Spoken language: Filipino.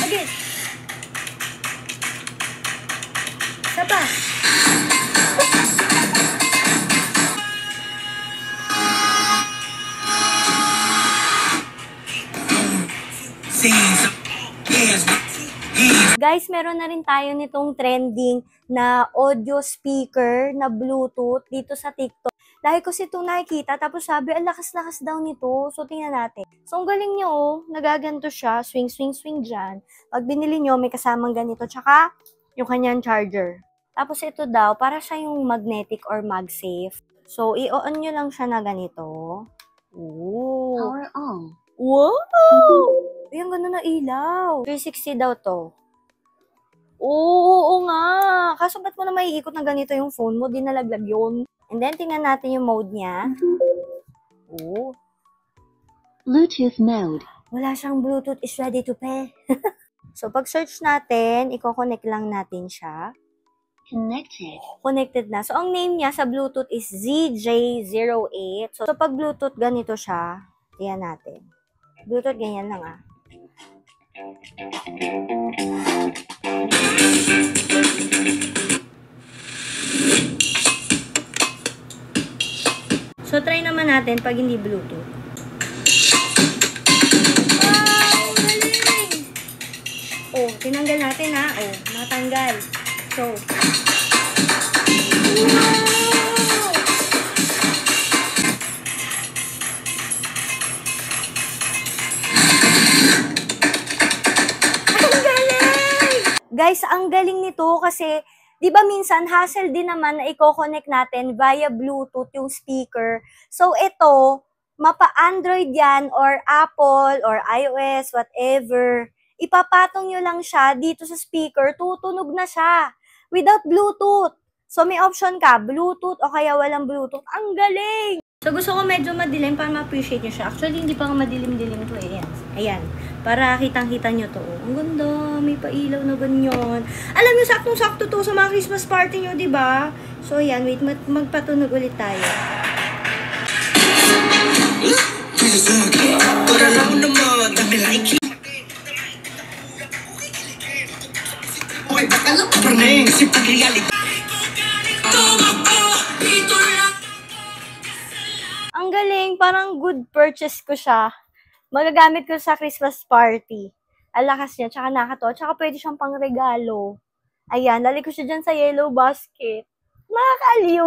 Again. Isa pa. Guys, meron na rin tayo nitong trending na audio speaker na Bluetooth dito sa TikTok. Dahil ko si itong nakikita, tapos sabi, ang lakas-lakas daw nito. So, tingnan natin. So, ang galing nyo, oh. Nagaganto siya. Swing, swing, swing dyan. Pag binili nyo, may kasamang ganito. Tsaka, yung kanyang charger. Tapos, ito daw, para siya yung magnetic or MagSafe. So, i-on nyo lang siya na ganito. Ooh. Power on. Wow! Ay, ang ganda na ilaw. 360 daw to. Oo nga. Kaso ba't mo na maiikot na ganito yung phone mo? Di nalaglag yun. And then, tingnan natin yung mode niya. Oo. Bluetooth mode. Wala siyang Bluetooth is ready to pair. So, pag search natin, i-connect lang natin siya. Connected. Connected na. So, ang name niya sa Bluetooth is ZJ08. So, pag Bluetooth, ganito siya. Tingnan natin. Bluetooth, ganyan lang ah. So, try naman natin pag hindi Bluetooth. Wow! Galing! Oh, tinanggal natin ha. Oh, natanggal. So, wow! Ang galing! Guys, ang galing nito kasi di ba minsan, hassle din naman na i-connect natin via Bluetooth yung speaker. So, ito, mapa-Android yan, or Apple, or iOS, whatever. Ipapatong nyo lang siya dito sa speaker, tutunog na siya. Without Bluetooth. So, may option ka, Bluetooth o kaya walang Bluetooth. Ang galing! So, gusto ko medyo madilim para ma-appreciate nyo siya. Actually, hindi pa nga madilim-dilim to eh. Ayan. Para kitang-kita nyo to. Ang ganda. May pailaw na ganyan. Alam nyo, saktong-sakto to sa mga Christmas party nyo, diba? So, ayan. Wait, magpatunog ulit tayo. Ang galing. Parang good purchase ko siya. Magagamit ko sa Christmas party. Alakas niya, tsaka nakakatawa. Tsaka pwede siyang pangregalo. Ayan, lali ko siya dyan sa yellow basket. Nakakaliw.